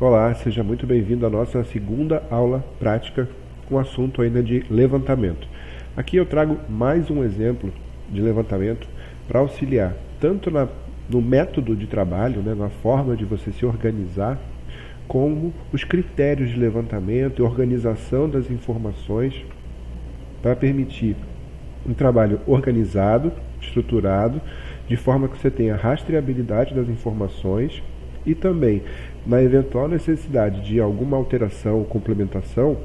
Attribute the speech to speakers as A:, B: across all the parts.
A: Olá, seja muito bem-vindo à nossa segunda aula prática com o assunto ainda de levantamento. Aqui eu trago mais um exemplo de levantamento para auxiliar tanto no método de trabalho, na forma de você se organizar, como os critérios de levantamento e organização das informações para permitir um trabalho organizado, estruturado, de forma que você tenha rastreabilidade das informações e também, na eventual necessidade de alguma alteração ou complementação,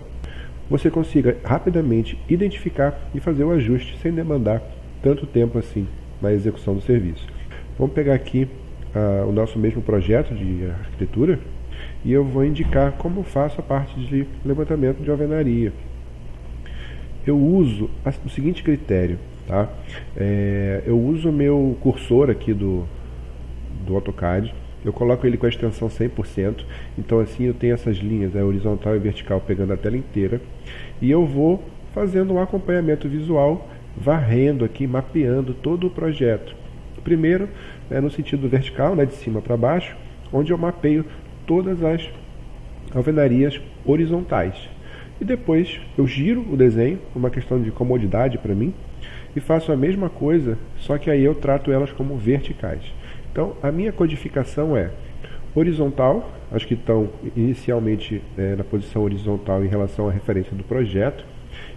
A: você consiga rapidamente identificar e fazer o ajuste sem demandar tanto tempo assim na execução do serviço. Vamos pegar aqui o nosso mesmo projeto de arquitetura e eu vou indicar como eu faço a parte de levantamento de alvenaria. Eu uso o seguinte critério, tá? Eu uso o meu cursor aqui do AutoCAD. Eu coloco ele com a extensão 100%, então assim eu tenho essas linhas, horizontal e vertical, pegando a tela inteira, e eu vou fazendo um acompanhamento visual, varrendo aqui, mapeando todo o projeto. Primeiro, no sentido vertical, de cima para baixo, onde eu mapeio todas as alvenarias horizontais. E depois eu giro o desenho, uma questão de comodidade para mim, e faço a mesma coisa, só que aí eu trato elas como verticais. Então, a minha codificação é horizontal, as que estão inicialmente na posição horizontal em relação à referência do projeto,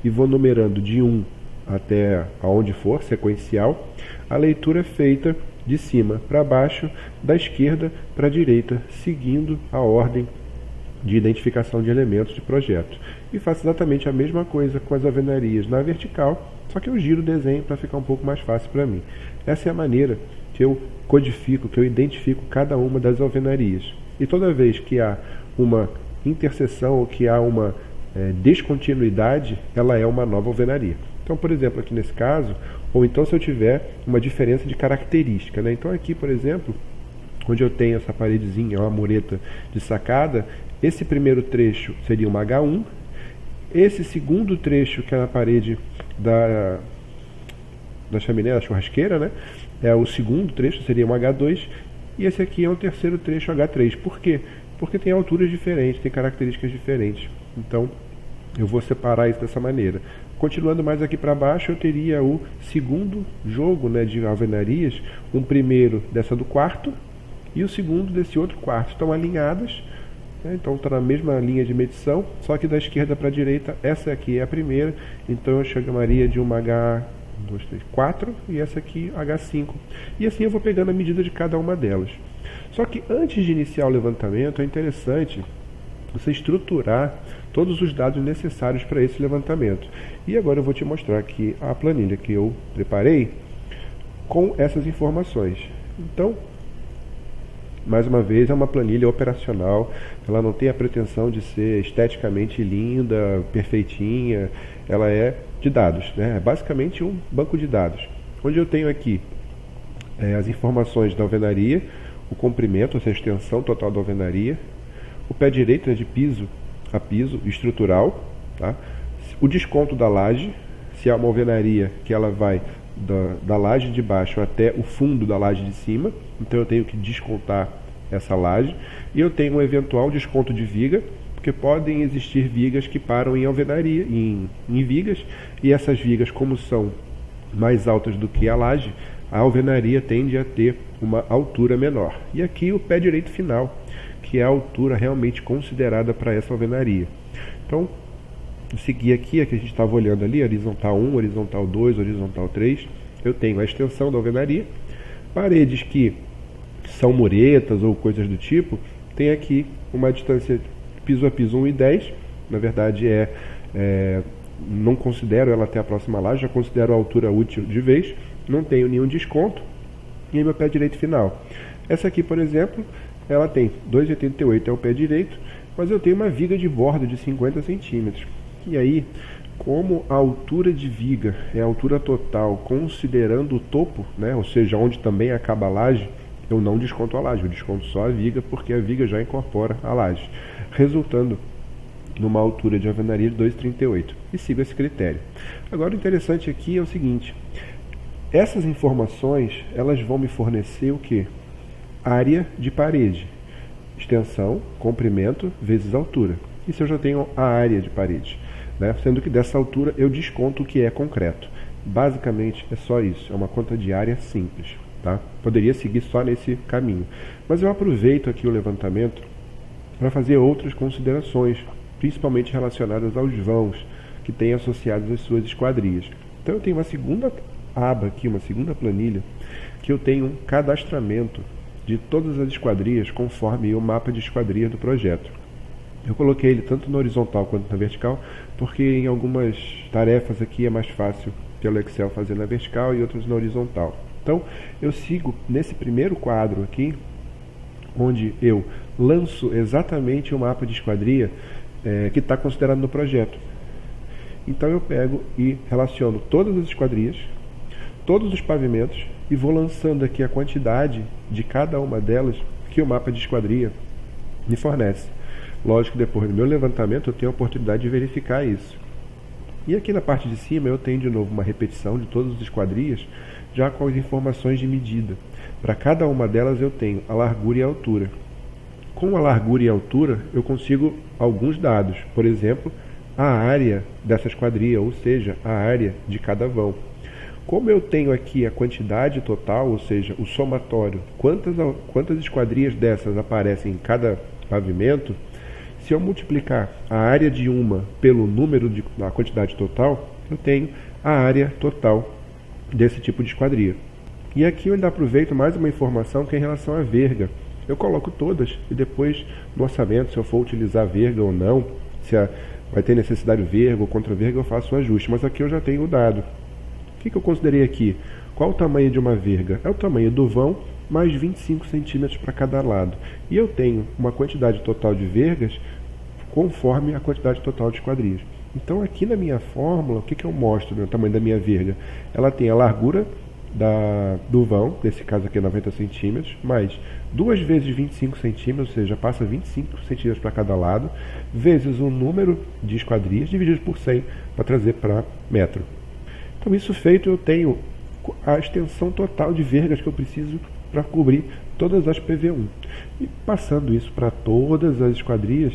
A: e vou numerando de 1 até aonde for, sequencial. A leitura é feita de cima para baixo, da esquerda para a direita, seguindo a ordem de identificação de elementos de projeto. E faço exatamente a mesma coisa com as alvenarias na vertical, só que eu giro o desenho para ficar um pouco mais fácil para mim. Essa é a maneira que eu codifico, que eu identifico cada uma das alvenarias. E toda vez que há uma interseção ou que há uma descontinuidade, ela é uma nova alvenaria. Então, por exemplo, aqui nesse caso, ou então se eu tiver uma diferença de característica, Então aqui, por exemplo, onde eu tenho essa paredezinha, uma mureta de sacada, esse primeiro trecho seria uma H1, esse segundo trecho, que é na parede da chaminé, da churrasqueira, é o segundo trecho, seria um H2, e esse aqui é o terceiro trecho, H3. Por quê? Porque tem alturas diferentes, tem características diferentes. Então, eu vou separar isso dessa maneira. Continuando mais aqui para baixo, eu teria o segundo jogo de alvenarias, um primeiro dessa do quarto e o segundo desse outro quarto. Estão alinhadas, então está na mesma linha de medição, só que da esquerda para a direita, essa aqui é a primeira, então eu chamaria de uma H2, 3, 4 e essa aqui H5. E assim eu vou pegando a medida de cada uma delas. Só que antes de iniciar o levantamento, é interessante você estruturar todos os dados necessários para esse levantamento. E agora eu vou te mostrar aqui a planilha que eu preparei com essas informações. Então, mais uma vez, é uma planilha operacional, ela não tem a pretensão de ser esteticamente linda, perfeitinha, ela é de dados, É basicamente um banco de dados, onde eu tenho aqui as informações da alvenaria, o comprimento, essa extensão total da alvenaria, o pé direito de piso a piso estrutural, o desconto da laje, se é uma alvenaria que ela vai da laje de baixo até o fundo da laje de cima, então eu tenho que descontar essa laje, e eu tenho um eventual desconto de viga, porque podem existir vigas que param em alvenaria, em vigas, e essas vigas, como são mais altas do que a laje, a alvenaria tende a ter uma altura menor. E aqui o pé direito final, que é a altura realmente considerada para essa alvenaria. Então, eu segui aqui, a que a gente estava olhando ali, horizontal 1, horizontal 2, horizontal 3, eu tenho a extensão da alvenaria, paredes que são muretas ou coisas do tipo, tem aqui uma distância piso a piso 1,10, na verdade não considero ela até a próxima laje, já considero a altura útil de vez, não tenho nenhum desconto, e aí meu pé direito final. Essa aqui, por exemplo, ela tem 2,88 é o pé direito, mas eu tenho uma viga de borda de 50 centímetros. E aí, como a altura de viga é a altura total, considerando o topo, ou seja, onde também acaba a laje, eu não desconto a laje, eu desconto só a viga, porque a viga já incorpora a laje, resultando numa altura de alvenaria de 2,38. E sigo esse critério. Agora, o interessante aqui é o seguinte, essas informações, elas vão me fornecer o quê? Área de parede. extensão, comprimento, vezes altura. Isso eu já tenho a área de parede, né? Sendo que dessa altura eu desconto o que é concreto. Basicamente é só isso, é uma conta de área simples. Tá? Poderia seguir só nesse caminho. Mas eu aproveito aqui o levantamento para fazer outras considerações, principalmente relacionadas aos vãos que tem associados às suas esquadrias. Então eu tenho uma segunda aba aqui, uma segunda planilha, que eu tenho um cadastramento de todas as esquadrias conforme o mapa de esquadria do projeto. Eu coloquei ele tanto na horizontal quanto na vertical, porque em algumas tarefas aqui é mais fácil pelo Excel fazer na vertical e outras na horizontal. Então, eu sigo nesse primeiro quadro aqui, onde eu lanço exatamente o mapa de esquadria que está considerado no projeto. Então, eu pego e relaciono todas as esquadrias, todos os pavimentos, e vou lançando aqui a quantidade de cada uma delas que o mapa de esquadria me fornece. Lógico que depois do meu levantamento eu tenho a oportunidade de verificar isso. E aqui na parte de cima eu tenho de novo uma repetição de todas as esquadrias, já com as informações de medida. Para cada uma delas eu tenho a largura e a altura. Com a largura e a altura eu consigo alguns dados, por exemplo, a área dessa esquadria, ou seja, a área de cada vão. Como eu tenho aqui a quantidade total, ou seja, o somatório, quantas esquadrias dessas aparecem em cada pavimento, se eu multiplicar a área de uma pelo número da quantidade total, eu tenho a área total desse tipo de esquadria. E aqui eu ainda aproveito mais uma informação que é em relação à verga. Eu coloco todas e depois no orçamento, se eu for utilizar verga ou não, se vai ter necessidade de verga ou contra-verga, eu faço o ajuste. Mas aqui eu já tenho o dado. O que eu considerei aqui? Qual o tamanho de uma verga? É o tamanho do vão mais 25 centímetros para cada lado. E eu tenho uma quantidade total de vergas conforme a quantidade total de esquadrias. Então aqui na minha fórmula, o que eu mostro no tamanho da minha verga? Ela tem a largura do vão, nesse caso aqui é 90 centímetros, mais 2 vezes 25 centímetros, ou seja, passa 25 centímetros para cada lado, vezes o número de esquadrias, dividido por 100, para trazer para metro. Então isso feito, eu tenho a extensão total de vergas que eu preciso para cobrir todas as PV1. E passando isso para todas as esquadrias,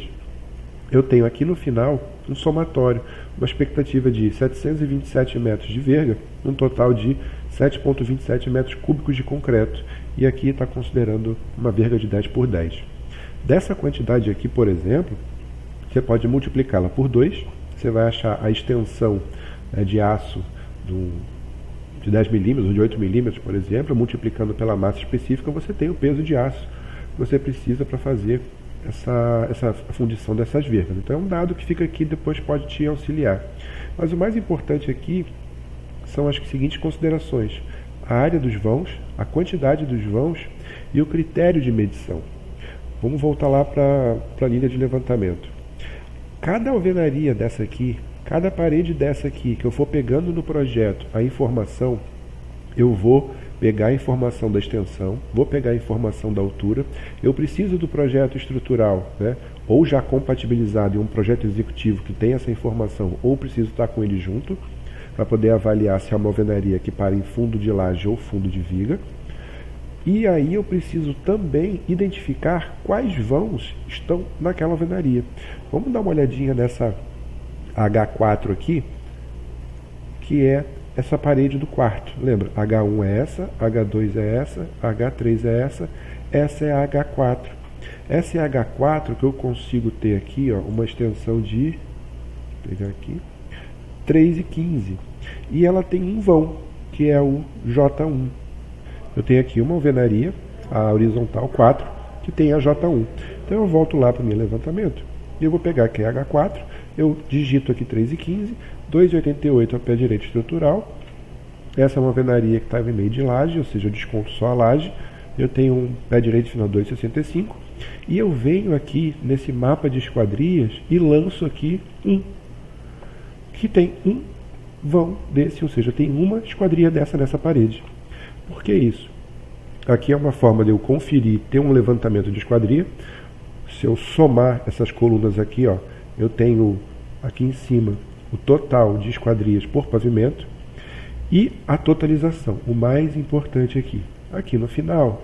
A: eu tenho aqui no final um somatório, uma expectativa de 727 metros de verga, um total de 7,27 metros cúbicos de concreto. E aqui está considerando uma verga de 10 por 10. Dessa quantidade aqui, por exemplo, você pode multiplicá-la por 2, você vai achar a extensão de aço de 10 milímetros ou de 8 milímetros, por exemplo, multiplicando pela massa específica, você tem o peso de aço que você precisa para fazer essa fundição dessas vergas. Então é um dado que fica aqui, depois pode te auxiliar. Mas o mais importante aqui são as seguintes considerações: a área dos vãos, a quantidade dos vãos e o critério de medição. Vamos voltar lá para a planilha de levantamento. Cada alvenaria dessa aqui, cada parede dessa aqui que eu for pegando no projeto a informação, eu vou pegar a informação da extensão, vou pegar a informação da altura, eu preciso do projeto estrutural, né, ou já compatibilizado em um projeto executivo que tem essa informação, ou preciso estar com ele junto, para poder avaliar se é uma alvenaria que para em fundo de laje ou fundo de viga. E aí eu preciso também identificar quais vãos estão naquela alvenaria. Vamos dar uma olhadinha nessa H4 aqui, que é essa parede do quarto. Lembra? H1 é essa, H2 é essa, H3 é essa é a H4. Essa é a H4 que eu consigo ter aqui, ó, uma extensão de, vou pegar aqui, 3,15. E ela tem um vão, que é o J1. Eu tenho aqui uma alvenaria, a horizontal 4, que tem a J1. Então eu volto lá para o meu levantamento e eu vou pegar aqui a H4, eu digito aqui 3,15, 2,88 é o pé direito estrutural. Essa é uma alvenaria que estava em meio de laje, ou seja, eu desconto só a laje. Eu tenho um pé direito final 2,65. E eu venho aqui nesse mapa de esquadrias e lanço aqui que tem um vão desse, ou seja, tem uma esquadria dessa nessa parede. Por que isso? Aqui é uma forma de eu conferir, ter um levantamento de esquadria. Se eu somar essas colunas aqui, ó, eu tenho aqui em cima o total de esquadrias por pavimento e a totalização, o mais importante aqui no final.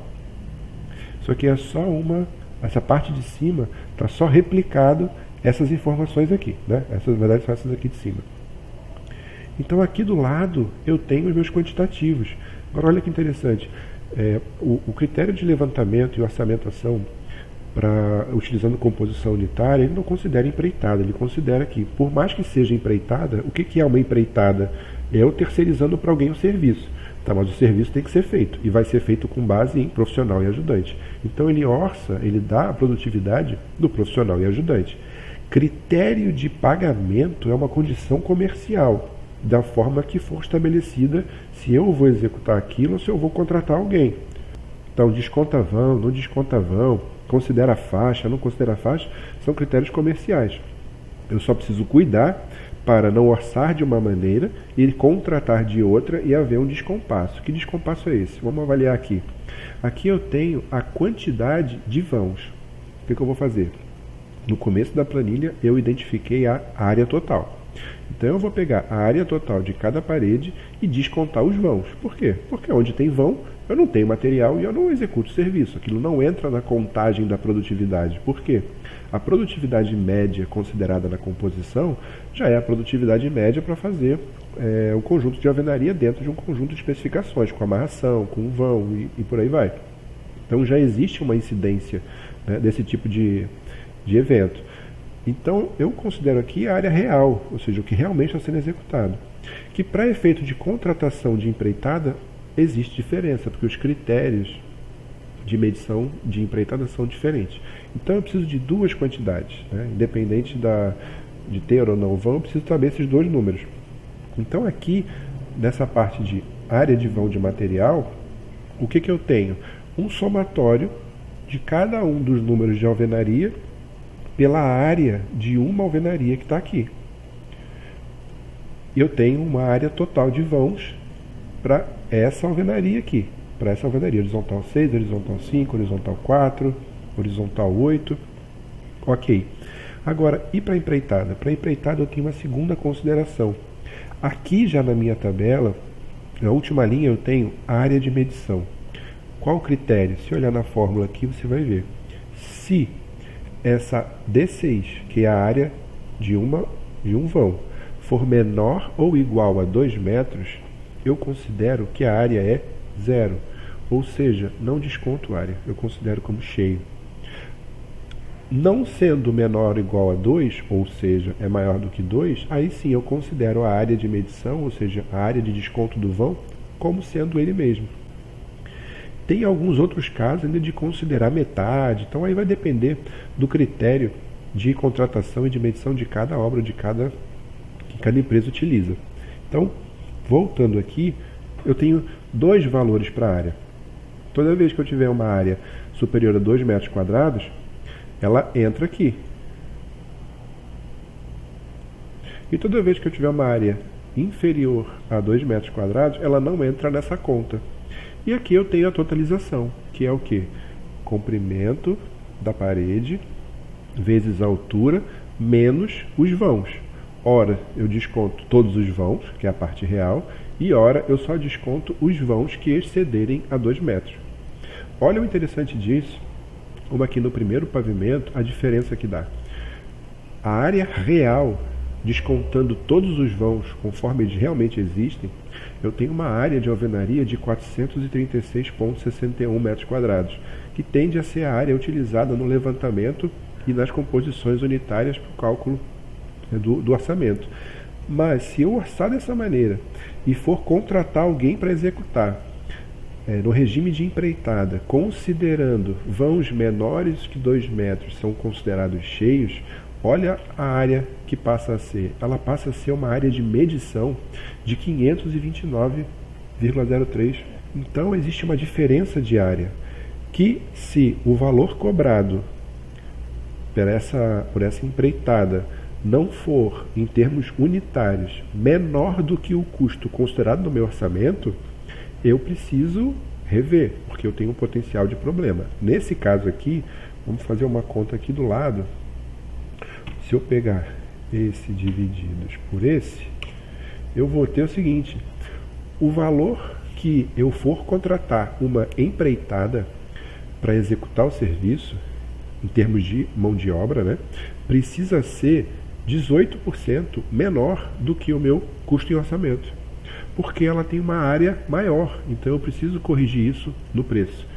A: Isso aqui é só uma essa parte de cima está só replicado essas informações aqui, né? Essas, na verdade, são essas aqui de cima. Então aqui do lado eu tenho os meus quantitativos. Agora olha que interessante, o critério de levantamento e orçamentação utilizando composição unitária, ele não considera empreitada, ele considera que, por mais que seja empreitada, o que é uma empreitada? É eu terceirizando para alguém o serviço. Tá, mas o serviço tem que ser feito, e vai ser feito com base em profissional e ajudante. Então ele orça, ele dá a produtividade do profissional e ajudante. Critério de pagamento é uma condição comercial, da forma que for estabelecida, se eu vou executar aquilo ou se eu vou contratar alguém. Então, desconta vão, não desconta vão, considera faixa, não considera faixa, são critérios comerciais. Eu só preciso cuidar para não orçar de uma maneira e contratar de outra e haver um descompasso. Que descompasso é esse? Vamos avaliar aqui. Aqui eu tenho a quantidade de vãos. O que eu vou fazer? No começo da planilha eu identifiquei a área total. Então eu vou pegar a área total de cada parede e descontar os vãos. Por quê? Porque onde tem vão, eu não tenho material e eu não executo serviço. Aquilo não entra na contagem da produtividade. Por quê? A produtividade média considerada na composição já é a produtividade média para fazer o conjunto de alvenaria dentro de um conjunto de especificações, com amarração, com vão e por aí vai. Então já existe uma incidência, né, desse tipo de evento. Então, eu considero aqui a área real, ou seja, o que realmente está sendo executado. Que para efeito de contratação de empreitada, existe diferença, porque os critérios de medição de empreitada são diferentes. Então, eu preciso de duas quantidades, né? Independente de ter ou não vão, eu preciso saber esses dois números. Então, aqui, nessa parte de área de vão de material, o que eu tenho? Um somatório de cada um dos números de alvenaria pela área de uma alvenaria que está aqui. Eu tenho uma área total de vãos para essa alvenaria aqui. Para essa alvenaria, horizontal 6, horizontal 5, horizontal 4, horizontal 8. Ok. Agora, e para empreitada? Para empreitada eu tenho uma segunda consideração. Aqui já na minha tabela, na última linha eu tenho a área de medição. Qual o critério? Se olhar na fórmula aqui, você vai ver. Se essa D6, que é a área de um vão, for menor ou igual a 2 metros, eu considero que a área é 0. Ou seja, não desconto área, eu considero como cheio. Não sendo menor ou igual a 2, ou seja, é maior do que 2, aí sim eu considero a área de medição, ou seja, a área de desconto do vão, como sendo ele mesmo. Tem alguns outros casos ainda de considerar metade, então aí vai depender do critério de contratação e de medição de cada obra, que cada empresa utiliza. Então, voltando aqui, eu tenho dois valores para a área. Toda vez que eu tiver uma área superior a 2 metros quadrados, ela entra aqui. E toda vez que eu tiver uma área inferior a 2 metros quadrados, ela não entra nessa conta. E aqui eu tenho a totalização, que é o quê? Comprimento da parede vezes a altura menos os vãos. Ora, eu desconto todos os vãos, que é a parte real, e ora, eu só desconto os vãos que excederem a 2 metros. Olha o interessante disso, como aqui no primeiro pavimento, a diferença que dá. A área real, descontando todos os vãos conforme eles realmente existem, eu tenho uma área de alvenaria de 436,61 metros quadrados, que tende a ser a área utilizada no levantamento e nas composições unitárias para o cálculo do orçamento. Mas se eu orçar dessa maneira e for contratar alguém para executar no regime de empreitada, considerando vãos menores que 2 metros são considerados cheios, olha a área que passa a ser. Ela passa a ser uma área de medição de 529,03. Então existe uma diferença de área que, se o valor cobrado por essa empreitada não for, em termos unitários, menor do que o custo considerado no meu orçamento, eu preciso rever, porque eu tenho um potencial de problema. Nesse caso aqui, vamos fazer uma conta aqui do lado. Se eu pegar esse divididos por esse, eu vou ter o seguinte: o valor que eu for contratar uma empreitada para executar o serviço, em termos de mão de obra, né, precisa ser 18% menor do que o meu custo em orçamento, porque ela tem uma área maior, então eu preciso corrigir isso no preço.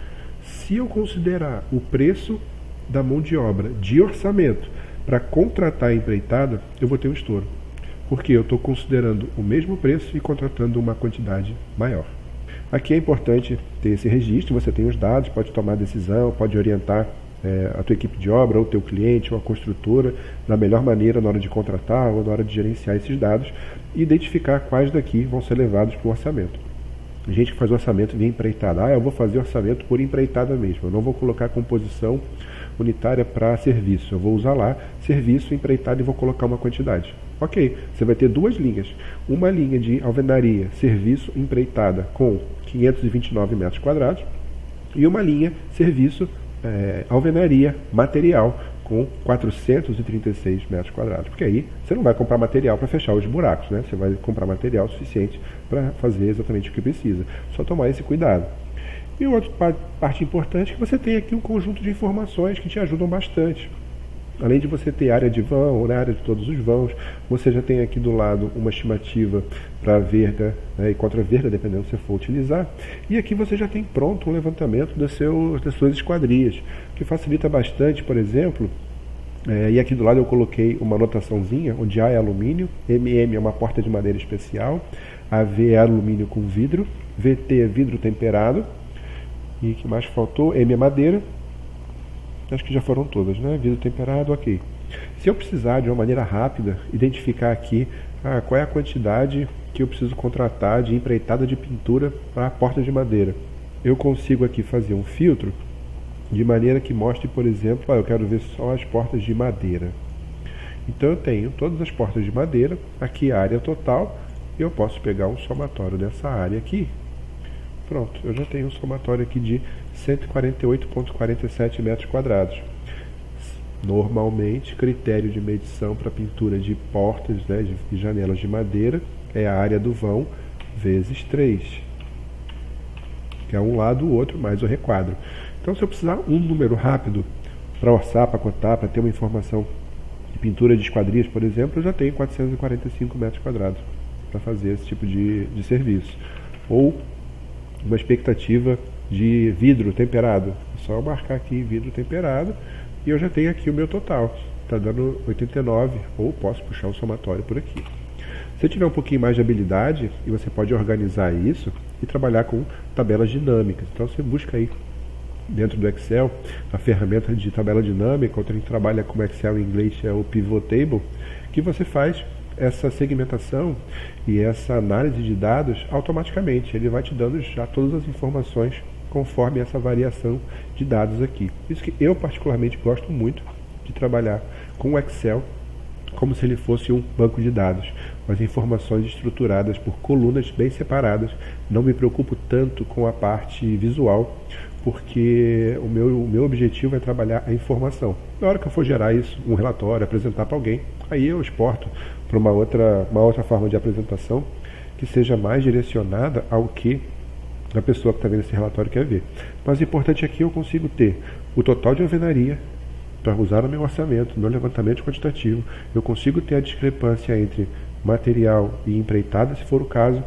A: Se eu considerar o preço da mão de obra de orçamento para contratar a empreitada, eu vou ter um estouro, porque eu estou considerando o mesmo preço e contratando uma quantidade maior. Aqui é importante ter esse registro, você tem os dados, pode tomar decisão, pode orientar a tua equipe de obra, ou o teu cliente, ou a construtora, da melhor maneira na hora de contratar ou na hora de gerenciar esses dados e identificar quais daqui vão ser levados para o orçamento. A gente que faz orçamento via empreitada. Eu vou fazer orçamento por empreitada mesmo, eu não vou colocar composição unitária para serviço, eu vou usar lá serviço, empreitada e vou colocar uma quantidade. Ok, você vai ter duas linhas, uma linha de alvenaria, serviço, empreitada com 529 metros quadrados e uma linha serviço, alvenaria, material com 436 metros quadrados, porque aí você não vai comprar material para fechar os buracos, né? Você vai comprar material suficiente para fazer exatamente o que precisa, só tomar esse cuidado. E outra parte importante é que você tem aqui um conjunto de informações que te ajudam bastante. Além de você ter área de vão, né, área de todos os vãos, você já tem aqui do lado uma estimativa para a verga, né, e contra a verga, dependendo se você for utilizar. E aqui você já tem pronto um levantamento das suas esquadrias, que facilita bastante, por exemplo. E aqui do lado eu coloquei uma anotaçãozinha, onde A é alumínio, MM é uma porta de madeira especial, AV é alumínio com vidro, VT é vidro temperado, e o que mais faltou? M é madeira. Acho que já foram todas, né? Vidro temperado, ok. Se eu precisar, de uma maneira rápida, identificar aqui qual é a quantidade que eu preciso contratar de empreitada de pintura para a porta de madeira, eu consigo aqui fazer um filtro de maneira que mostre, por exemplo, eu quero ver só as portas de madeira. Então eu tenho todas as portas de madeira, aqui a área total, e eu posso pegar um somatório dessa área aqui. Pronto, eu já tenho um somatório aqui de 148,47 metros quadrados. Normalmente, critério de medição para pintura de portas, né, de janelas de madeira é a área do vão vezes 3, que é um lado o outro mais o requadro. Então, se eu precisar um número rápido para orçar, para cotar, para ter uma informação de pintura de esquadrias, por exemplo, eu já tenho 445 metros quadrados para fazer esse tipo de serviço. Ou uma expectativa de vidro temperado. É só eu marcar aqui vidro temperado e eu já tenho aqui o meu total. Está dando 89, ou posso puxar o somatório por aqui. Se tiver um pouquinho mais de habilidade, e você pode organizar isso e trabalhar com tabelas dinâmicas. Então você busca aí dentro do Excel a ferramenta de tabela dinâmica, outra que trabalha com Excel em inglês é o Pivot Table, que você faz essa segmentação e essa análise de dados automaticamente. Ele vai te dando já todas as informações conforme essa variação de dados aqui. Isso que eu particularmente gosto muito de trabalhar com o Excel como se ele fosse um banco de dados, com as informações estruturadas por colunas bem separadas. Não me preocupo tanto com a parte visual, porque o meu objetivo é trabalhar a informação. Na hora que eu for gerar isso, um relatório, apresentar para alguém, aí eu exporto para uma outra forma de apresentação que seja mais direcionada ao que a pessoa que está vendo esse relatório quer ver. Mas o importante aqui é eu consigo ter o total de alvenaria para usar no meu orçamento, no meu levantamento quantitativo. Eu consigo ter a discrepância entre material e empreitada, se for o caso.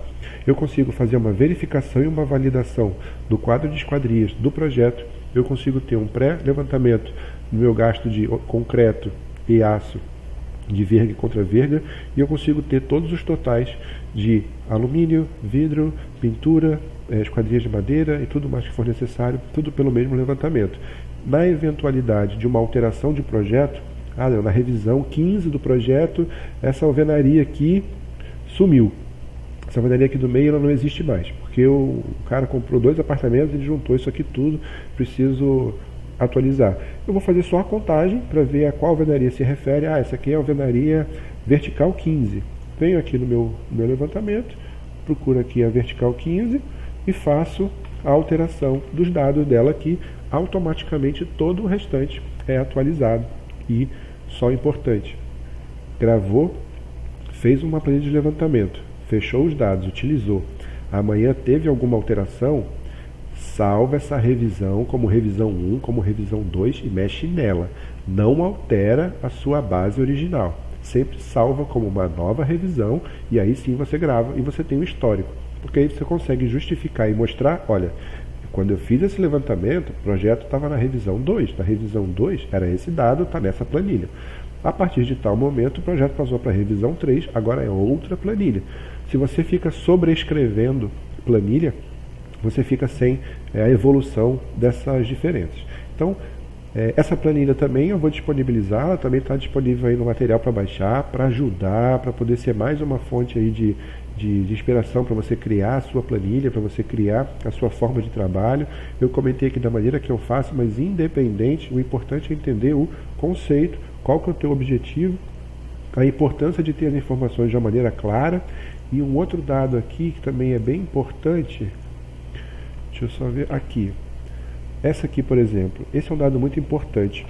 A: Eu consigo fazer uma verificação e uma validação do quadro de esquadrias do projeto. Eu consigo ter um pré-levantamento no meu gasto de concreto e aço, de verga e contra verga, e eu consigo ter todos os totais de alumínio, vidro, pintura, esquadrias de madeira e tudo mais que for necessário, tudo pelo mesmo levantamento. Na eventualidade de uma alteração de projeto, na revisão 15 do projeto, essa alvenaria aqui sumiu. Essa alvenaria aqui do meio ela não existe mais, porque o cara comprou 2 apartamentos, ele juntou isso aqui tudo, preciso atualizar. Eu vou fazer só a contagem para ver a qual alvenaria se refere. Essa aqui é a alvenaria vertical 15. Venho aqui no meu levantamento, procuro aqui a vertical 15 e faço a alteração dos dados dela aqui. Automaticamente todo o restante é atualizado. E só o importante, gravou, fez uma planilha de levantamento, fechou os dados, utilizou. Amanhã teve alguma alteração, salva essa revisão como revisão 1, como revisão 2 e mexe nela. Não altera a sua base original. Sempre salva como uma nova revisão e aí sim você grava e você tem um histórico. Porque aí você consegue justificar e mostrar, olha, quando eu fiz esse levantamento, o projeto estava na revisão 2. Na revisão 2 era esse dado, está nessa planilha. A partir de tal momento, o projeto passou para a revisão 3, agora é outra planilha. Se você fica sobrescrevendo planilha, você fica sem a evolução dessas diferenças. Então, essa planilha também eu vou disponibilizar, ela também está disponível aí no material para baixar, para ajudar, para poder ser mais uma fonte aí de inspiração para você criar a sua planilha, para você criar a sua forma de trabalho. Eu comentei aqui da maneira que eu faço, mas independente, o importante é entender o conceito, qual que é o teu objetivo, a importância de ter as informações de uma maneira clara. E um outro dado aqui que também é bem importante, deixa eu só ver aqui. Essa aqui, por exemplo, esse é um dado muito importante.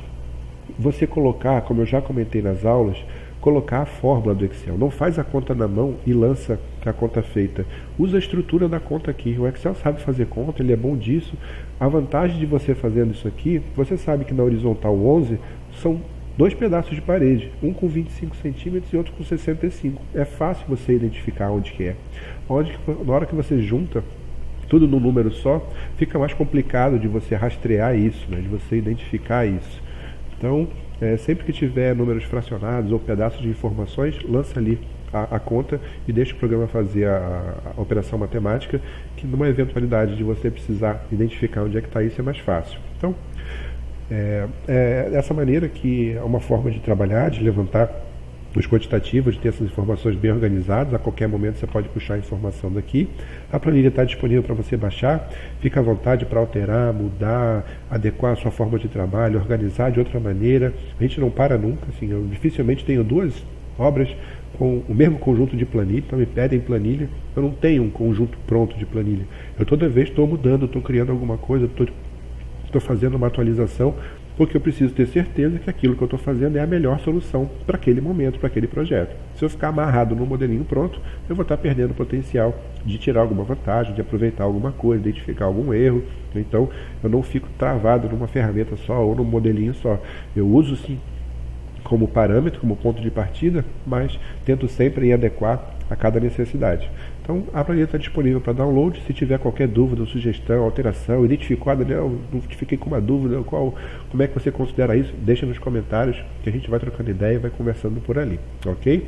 A: Você colocar, como eu já comentei nas aulas, colocar a fórmula do Excel. Não faz a conta na mão e lança a conta feita. Usa a estrutura da conta aqui. O Excel sabe fazer conta, ele é bom disso. A vantagem de você fazendo isso aqui, você sabe que na horizontal 11 são 2 pedaços de parede, um com 25 centímetros e outro com 65. É fácil você identificar onde que é. Na hora que você junta tudo num número só, fica mais complicado de você rastrear isso, né, de você identificar isso. Então, sempre que tiver números fracionados ou pedaços de informações, lança ali a conta e deixa o programa fazer a operação matemática, que numa eventualidade de você precisar identificar onde é que está isso é mais fácil. Então, dessa maneira que é uma forma de trabalhar, de levantar os quantitativos, de ter essas informações bem organizadas. A qualquer momento você pode puxar a informação daqui. A planilha está disponível para você baixar. Fica à vontade para alterar, mudar, adequar a sua forma de trabalho, organizar de outra maneira. A gente não para nunca. Assim, eu dificilmente tenho 2 obras com o mesmo conjunto de planilha, então me pedem planilha. Eu não tenho um conjunto pronto de planilha. Eu toda vez estou mudando, estou criando alguma coisa, estou fazendo uma atualização, porque eu preciso ter certeza que aquilo que eu estou fazendo é a melhor solução para aquele momento, para aquele projeto. Se eu ficar amarrado no modelinho pronto, eu vou estar perdendo o potencial de tirar alguma vantagem, de aproveitar alguma coisa, identificar algum erro. Então, eu não fico travado numa ferramenta só ou num modelinho só. Eu uso sim como parâmetro, como ponto de partida, mas tento sempre adequar a cada necessidade. Então, a planilha está disponível para download. Se tiver qualquer dúvida, sugestão, alteração, identificou, Daniel, fiquei com uma dúvida, como é que você considera isso? Deixa nos comentários que a gente vai trocando ideia e vai conversando por ali, ok?